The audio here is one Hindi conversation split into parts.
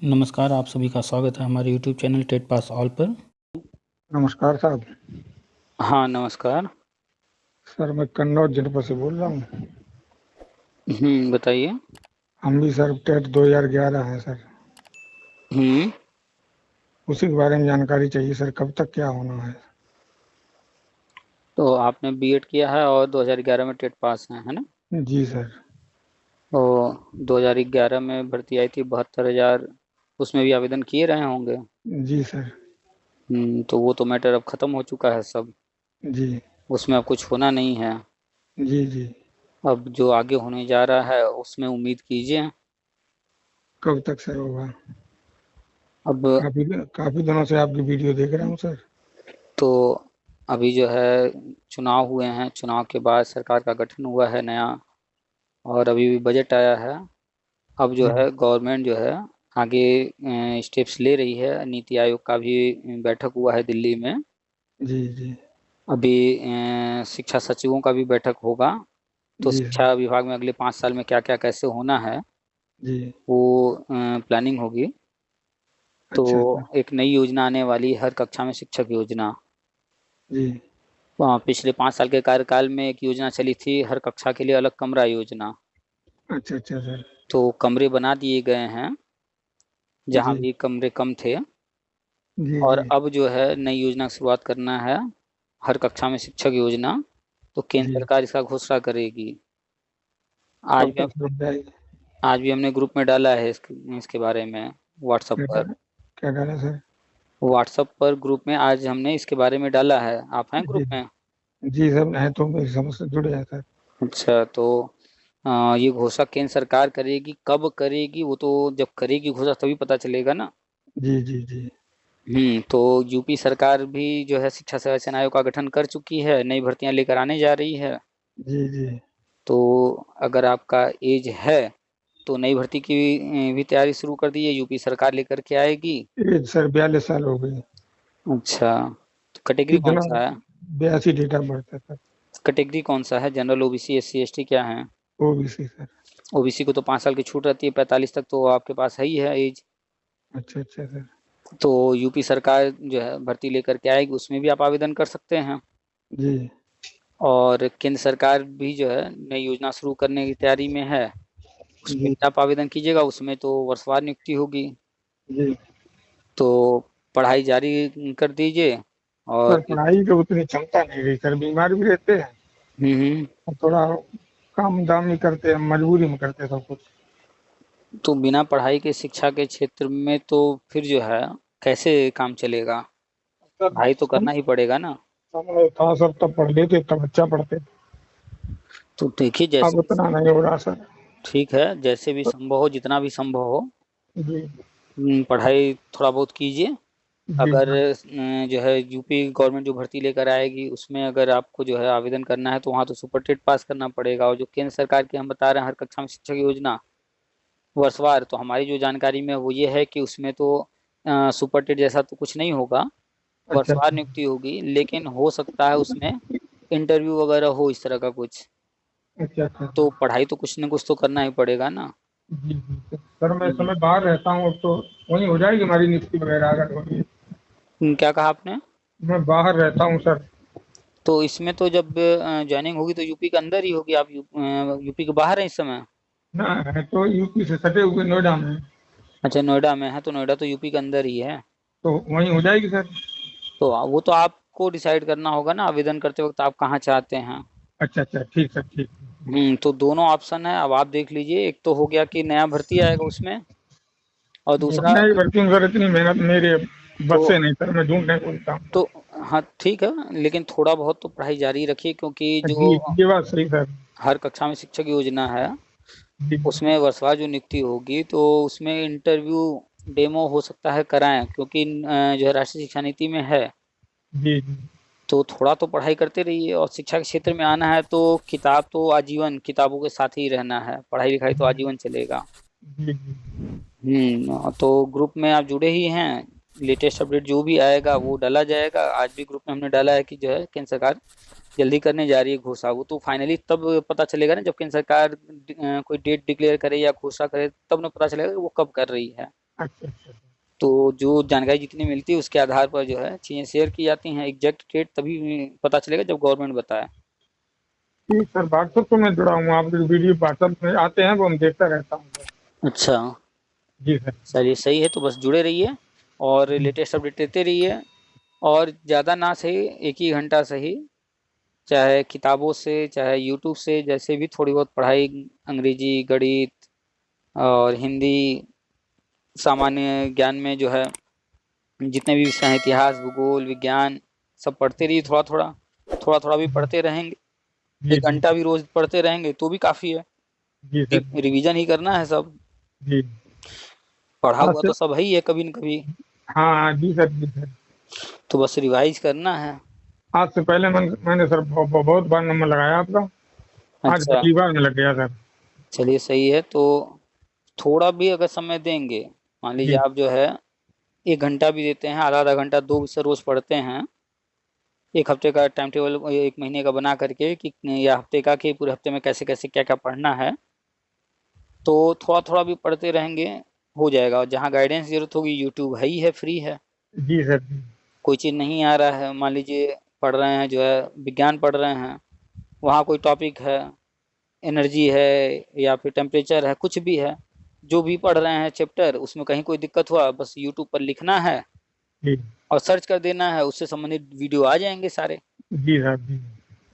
नमस्कार, आप सभी का स्वागत है हमारे YouTube channel TET pass all पर। नमस्कार साहब। हाँ, नमस्कार। सर मैं कन्नौज जनपद से बोल रहा हूँ। बताइए। हम भी सर टेट 2011 हैं सर। हम्म उसी के बारे में जानकारी चाहिए सर, कब तक क्या होना है। तो आपने बीएड किया है और 2011 में टेट पास हैं, है ना? जी सर। तो 2011 में भर्ती आई थी 72,000, उसमें भी आवेदन किए रहे होंगे। जी सर। तो वो तो मैटर अब खत्म हो चुका है सब। जी उसमें अब कुछ होना नहीं है। जी। जी। अब जो आगे होने जा रहा है उसमें उम्मीद कीजिए। कब तक सर होगा। अब काफी काफी दिनों से आपकी वीडियो देख रहा हूँ सर। तो अभी जो है चुनाव हुए हैं, चुनाव के बाद सरकार का गठन हुआ है नया, और अभी भी बजट आया है। अब जो जी है गवर्नमेंट जो है आगे स्टेप्स ले रही है। नीति आयोग का भी बैठक हुआ है दिल्ली में। जी। जी अभी शिक्षा सचिवों का भी बैठक होगा। तो जी सर। शिक्षा विभाग में अगले 5 साल में क्या क्या कैसे होना है जी। वो प्लानिंग होगी। तो अच्छा सर। एक नई योजना आने वाली है, हर कक्षा में शिक्षक योजना। जी। पिछले 5 साल के कार्यकाल में एक योजना चली थी, हर कक्षा के लिए अलग कमरा योजना। अच्छा अच्छा सर। तो कमरे बना दिए गए हैं जहाँ जी भी कमरे कम थे। जी। और जी अब जो है नई योजना की शुरुआत करना है, हर कक्षा में शिक्षक योजना। तो केंद्र जी। सरकार इसका घोषणा करेगी। आज कब भी तक शुरू जाएगी। आज भी हमने ग्रुप में डाला है इसके बारे में, व्हाट्सएप क्या पर। डाला, क्या डाला सर। व्हाट्सएप पर ग्रुप में आज हमने इसके बारे में डाला है। आप हैं जी ग्रुप में? जी सर, है तो मेरी समझ से जुड़े हैं सर। अच्छा, तो ये घोषणा केंद्र सरकार करेगी, कब करेगी वो तो जब करेगी घोषणा तभी पता चलेगा ना। जी जी। जी तो यूपी सरकार भी जो है शिक्षा संरक्षण आयोग का गठन कर चुकी है, नई भर्तियां लेकर आने जा रही है। जी। जी। तो अगर आपका एज है तो नई भर्ती की भी तैयारी शुरू कर दी है, यूपी सरकार लेकर के आएगी। एज सर 42 साल हो गई। अच्छा, तो कैटेगरी कौन कितना, सा है? 82 डेट ऑफ बर्थ है सर। कैटेगरी कौन सा है? जनरल, ओबीसी, एससी, एसटी क्या है? OBC sir. ओबीसी को तो 5 साल की छूट रहती है, 45 तक तो आपके पास है ही है एज। अच्छा अच्छा सर। तो यूपी सरकार जो है भर्ती लेकर के आएगी, उसमें भी आप आवेदन कर सकते हैं। जी और केंद्र सरकार भी जो है नई योजना शुरू करने की तैयारी में है, उसमें जी। भी आप आवेदन कीजिएगा। उसमें तो वर्षवार नियुक्ति होगी। जी तो पढ़ाई जारी कर दीजिए। सर, और पढ़ाई की उतनी क्षमता नहीं रही सर, बीमार भी रहते हैं हम्म और थोड़ा काम दाम भी करते हैं, मजबूरी में करते हैं सब कुछ। तो बिना पढ़ाई के शिक्षा के क्षेत्र में तो फिर जो है कैसे काम चलेगा? सर पढ़ाई तो करना ही पड़ेगा ना। समय था सर, तब पढ़ लेते, तब अच्छा पढ़ते। तो देखिए अब जैसे उतना नहीं हो रहा सर। ठीक है, जैसे भी संभव हो, जितना भी संभव हो, जी पढ़ाई थोड़ा बहुत कीजिए। जी अगर सर। जो है यूपी गवर्नमेंट जो भर्ती लेकर आएगी उसमें अगर आपको जो है आवेदन करना है तो वहाँ तो सुपर टेट पास करना पड़ेगा। और जो केंद्र सरकार की हम बता रहे हैं हर कक्षा में शिक्षक योजना वर्षवार, तो हमारी जो जानकारी में है वो ये है कि उसमें तो सुपर टेट जैसा तो कुछ नहीं होगा, अच्छा वर्षवार अच्छा। नियुक्ति होगी। लेकिन हो सकता है उसमें इंटरव्यू वगैरह हो, इस तरह का कुछ। अच्छा अच्छा तो सर। पढ़ाई तो कुछ न कुछ तो करना ही पड़ेगा ना। जी जी सर, मैं इस हम्म, समय बाहर रहता हूँ, अब तो वहीं हो जाएगी हमारी नियुक्ति वगैरह अगर होगी। क्या कहा आपने? मैं बाहर रहता हूँ सर। तो इसमें तो जब ज्वाइनिंग होगी तो यूपी के अंदर ही होगी। आप यूपी के बाहर हैं इस समय? ना, है तो यूपी से सटे हुए नोएडा में। अच्छा, नोएडा में है तो नोएडा तो यूपी के अंदर ही है। तो वहीं हो जाएगी सर। तो वो तो आपको डिसाइड करना होगा ना आवेदन करते वक्त आप कहाँ चाहते हैं। अच्छा अच्छा, ठीक सर, ठीक। तो दोनों ऑप्शन है, अब आप देख लीजिए। एक तो हो गया कि नया भर्ती आएगा उसमें, और दूसरा नहीं वर्किंग सर, इतनी मेहनत मेरे तो बस से नहीं सर, मैं झूठ नहीं बोलता हूँ। तो हाँ ठीक है, लेकिन थोड़ा बहुत तो पढ़ाई जारी रखिए, क्योंकि जो जी, ये बात सही सर। हर कक्षा में शिक्षक योजना है जी उसमें वर्षवार जो नियुक्ति होगी तो उसमें इंटरव्यू डेमो हो सकता है कराएं, क्योंकि जो है राष्ट्रीय शिक्षा नीति में है। जी। जी तो थोड़ा तो पढ़ाई करते रहिए। और शिक्षा के क्षेत्र में आना है तो किताब तो आजीवन किताबों के साथ ही रहना है, पढ़ाई लिखाई तो आजीवन चलेगा। जी। जी तो ग्रुप में आप जुड़े ही हैं, लेटेस्ट अपडेट जो भी आएगा वो डाला जाएगा। आज भी ग्रुप में हमने डाला है कि जो है केंद्र सरकार जल्दी करने जा रही है घोषणा। वो तो फाइनली तब पता चलेगा ना जब केंद्र सरकार कोई डेट डिक्लेयर करे या घोषणा करे, तब ना पता चलेगा कि वो कब कर रही है। अच्छा अच्छा। तो जो जानकारी जितनी मिलती है उसके आधार पर जो है चीजें शेयर की जाती हैं। एग्जैक्ट डेट तभी पता चलेगा जब गवर्नमेंट बताए। ठीक सर, व्हाट्सएप तो मैं जुड़ा हूँ, आपके वीडियो व्हाट्सएप में आते हैं वो हम देखता रहता हूँ सर। अच्छा, जी सर। चलिए सही है, तो बस जुड़े रहिए और जी लेटेस्ट अपडेट देते रहिए। और ज़्यादा ना सही, एक ही घंटा सही, चाहे किताबों से चाहे यूट्यूब से, जैसे भी थोड़ी बहुत पढ़ाई, अंग्रेजी, गणित और हिंदी, सामान्य ज्ञान में जो है जितने भी विषय हैं, इतिहास, भूगोल, विज्ञान, सब पढ़ते रहिए। थोड़ा थोड़ा, थोड़ा थोड़ा भी पढ़ते रहेंगे, जी एक जी। घंटा भी रोज पढ़ते रहेंगे तो भी काफी है। जी सर। रिवीजन ही करना है सब, जी। पढ़ा आज हुआ से। तो सब है ही है कभी न कभी, हाँ हाँ, जी सर जी सर। तो बस रिवाइज करना है। आज से पहले मैंने सर बहुत बार नंबर लगाया आपका। आज अच्छा, पहली बार में लग गया सर। चलिए सही है। तो थोड़ा भी अगर समय देंगे, मान लीजिए जी आप जो है एक घंटा भी देते हैं, आधा आधा घंटा, दो विषय रोज पढ़ते हैं, एक हफ्ते का टाइम टेबल, एक महीने का बना करके कि या हफ्ते का कि पूरे हफ्ते में कैसे कैसे क्या क्या पढ़ना है, तो थोड़ा थोड़ा भी पढ़ते रहेंगे, हो जाएगा। और जहाँ गाइडेंस की जरूरत होगी, यूट्यूब है ही है, फ्री है। जी सर। जी कोई चीज़ नहीं आ रहा है, मान लीजिए पढ़ रहे हैं जो है विज्ञान पढ़ रहे हैं, वहाँ कोई टॉपिक है, एनर्जी है या फिर टेम्परेचर है, कुछ भी है, जो भी पढ़ रहे हैं चैप्टर, उसमें कहीं कोई दिक्कत हुआ, बस यूट्यूब पर लिखना है जी। और सर्च कर देना है, उससे संबंधित वीडियो आ जाएंगे सारे। जी सर। जी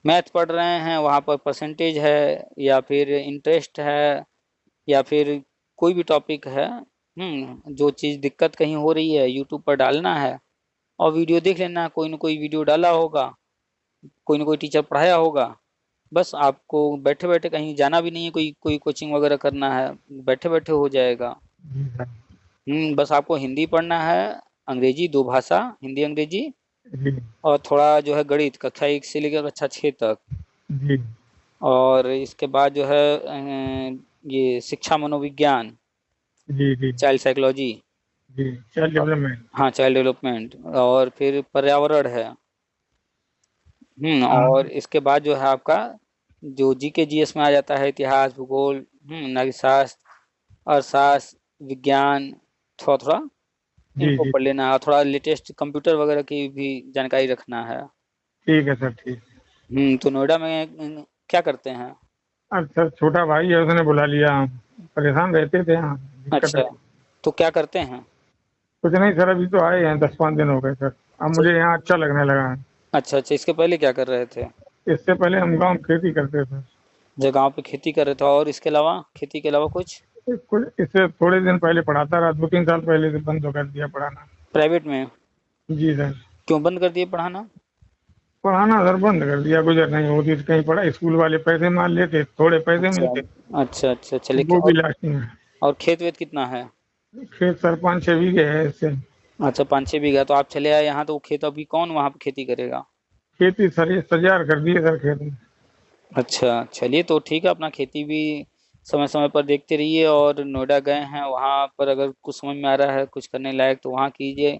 मैथ पढ़ रहे हैं, वहाँ पर परसेंटेज है या फिर इंटरेस्ट है या फिर कोई भी टॉपिक है, जो चीज़ दिक्कत कहीं हो रही है, यूट्यूब पर डालना है और वीडियो देख लेना है। कोई ना कोई वीडियो डाला होगा, कोई ना कोई टीचर पढ़ाया होगा, बस आपको बैठे बैठे कहीं जाना भी नहीं है, कोई कोई कोचिंग वगैरह करना है, बैठे बैठे हो जाएगा। जी सर। बस आपको हिंदी पढ़ना है, अंग्रेजी, दो भाषा, हिंदी अंग्रेजी, जी और थोड़ा जो है गणित कक्षा 1 से लेकर कक्षा 6 तक। जी। और इसके बाद जो है ये शिक्षा मनोविज्ञान, जी जी। चाइल्ड साइकोलॉजी, जी चाइल्ड डेवलपमेंट। हाँ चाइल्ड डेवलपमेंट, और फिर पर्यावरण है। हाँ। और इसके बाद जो है आपका जो जीके जीएस में आ जाता है, इतिहास, भूगोल, नागरिकशास्त्र, अर्थशास्त्र, विज्ञान, थोड़ा थोड़ा जी इनको जी। पढ़ लेना है। थोड़ा लेटेस्ट कंप्यूटर वगैरह की भी जानकारी रखना है। ठीक है सर ठीक। तो नोएडा में क्या करते हैं? अच्छा, छोटा भाई है उसने बुला लिया, हम परेशान रहते थे यहाँ, दिक्कत अच्छा, रहती। तो क्या करते हैं? कुछ नहीं सर, अभी तो आए हैं, 10-5 दिन हो गए सर। अब अच्छा, मुझे यहाँ अच्छा लगने लगा है। अच्छा अच्छा, इसके पहले क्या कर रहे थे? इससे पहले हम गाँव में खेती करते थे। जो गांव पे खेती कर रहे थे, और इसके अलावा, खेती के अलावा कुछ? कुछ इससे थोड़े दिन पहले पढ़ाता रहा, 2-3 साल पहले से बंद कर दिया पढ़ाना। प्राइवेट में? जी सर। क्यों बंद कर दिए पढ़ाना? पढ़ाना सर बंद कर दिया, गुजर नहीं होती तो कहीं पढ़ा, स्कूल वाले पैसे मार लेते, थोड़े पैसे अच्छा मिलते, अच्छा अच्छा, चलिए वो भी और लास्टिंग है। खेत वेत कितना है? खेत सर 5-6 बीघे है इससे। अच्छा, 5-6 बीघा, तो आप चले आए यहाँ, तो वो खेत अभी कौन वहाँ पे खेती करेगा? खेती सर सजार कर दिए सर खेत में। अच्छा, चलिए तो ठीक है, अपना खेती भी समय समय पर देखते रहिए। और नोएडा गए हैं, वहाँ पर अगर कुछ समझ में आ रहा है कुछ करने लायक, तो वहाँ कीजिए।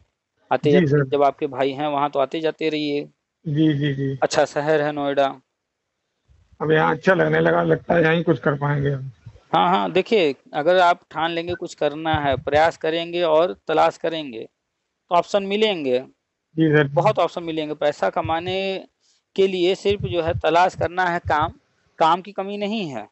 आते जी जाते, सर। जब आपके भाई हैं वहाँ, तो आते जाते रहिए। जी जी जी। अच्छा शहर है नोएडा। अब यहाँ अच्छा लगने लगा, लगता है यहीं कुछ कर पाएंगे हम। हाँ हाँ, देखिए, अगर आप ठान लेंगे कुछ करना है, प्रयास करेंगे और तलाश करेंगे, तो ऑप्शन मिलेंगे, जी सर। बहुत ऑप्शन मिलेंगे। पैसा कमाने के लिए सिर्फ जो है तलाश करना है, काम, काम की कमी नहीं है।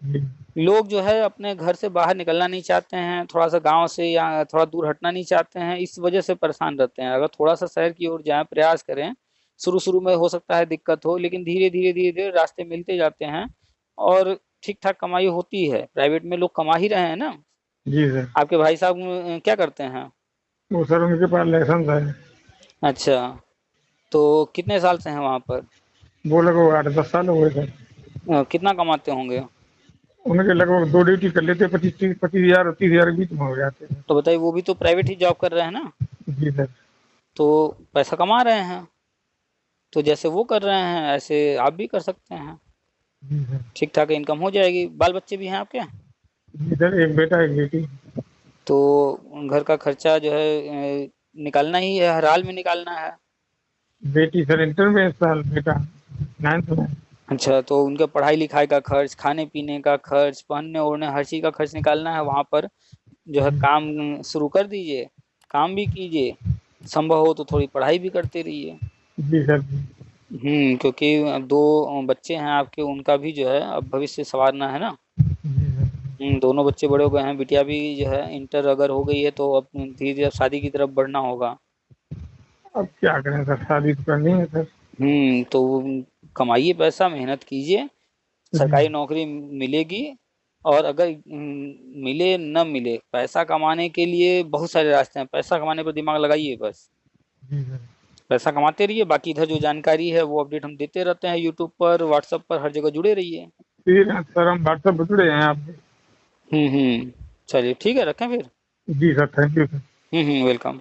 जी लोग जो है अपने घर से बाहर निकलना नहीं चाहते हैं, थोड़ा सा गांव से या थोड़ा दूर हटना नहीं चाहते हैं, इस वजह से परेशान रहते हैं। अगर थोड़ा सा शहर की ओर जाएं, प्रयास करें, शुरू शुरू में हो सकता है दिक्कत हो, लेकिन धीरे धीरे धीरे धीरे रास्ते मिलते जाते हैं और ठीक ठाक कमाई होती है। प्राइवेट में लोग कमा ही रहे हैं ना। जी सर। आपके भाई साहब क्या करते हैं? वो सर उनके पास लाइसेंस है। अच्छा, तो कितने साल से हैं वहाँ पर? वो लगभग 8-10 साल हो गए सर। कितना कमाते होंगे? उनके लगभग 2 ड्यूटी कर लेते, 25-30 हजार और 30 हजार के बीच में हो जाते हैं। तो बताइए, वो भी तो प्राइवेट ही जॉब कर रहे हैं ना, जी सर। तो पैसा कमा रहे हैं। तो जैसे वो कर रहे हैं ऐसे आप भी कर सकते हैं, जी सर। ठीक ठाक इनकम हो जाएगी। बाल बच्चे भी हैं आपके? जी सर, एक बेटा एक बेटी। तो घर का खर्चा जो है निकालना ही है, हर हाल में निकालना है। बेटी सर इंटर में इस साल, बेटा 9th में। अच्छा, तो उनके पढ़ाई लिखाई का खर्च, खाने पीने का खर्च, पहनने ओढ़ने हर चीज़ का खर्च निकालना है वहाँ पर। जो है काम शुरू कर दीजिए, काम भी कीजिए, संभव हो तो थोड़ी पढ़ाई भी करते रहिए। जी सर जी। क्योंकि अब दो बच्चे हैं आपके, उनका भी जो है अब भविष्य संवारना है ना। जी सर। दोनों बच्चे बड़े हो गए हैं, बिटिया भी जो है इंटर अगर हो गई है तो अब धीरे धीरे शादी की तरफ बढ़ना होगा। अब क्या करें सर, शादी तो करनी है सर। तो कमाइए पैसा, मेहनत कीजिए, जी। सरकारी नौकरी मिलेगी। और अगर मिले न मिले, पैसा कमाने के लिए बहुत सारे रास्ते हैं, पैसा कमाने पर दिमाग लगाइए बस। जी सर। पैसा कमाते रहिए, बाकी इधर जो जानकारी है वो अपडेट हम देते रहते हैं, यूट्यूब पर, व्हाट्सएप पर, हर जगह जुड़े रहिए। ठीक है सर, हम व्हाट्सएप पर जुड़े हैं आपके। हम्म। चलिए ठीक है, रखें फिर। जी sir, thank you sir. Welcome.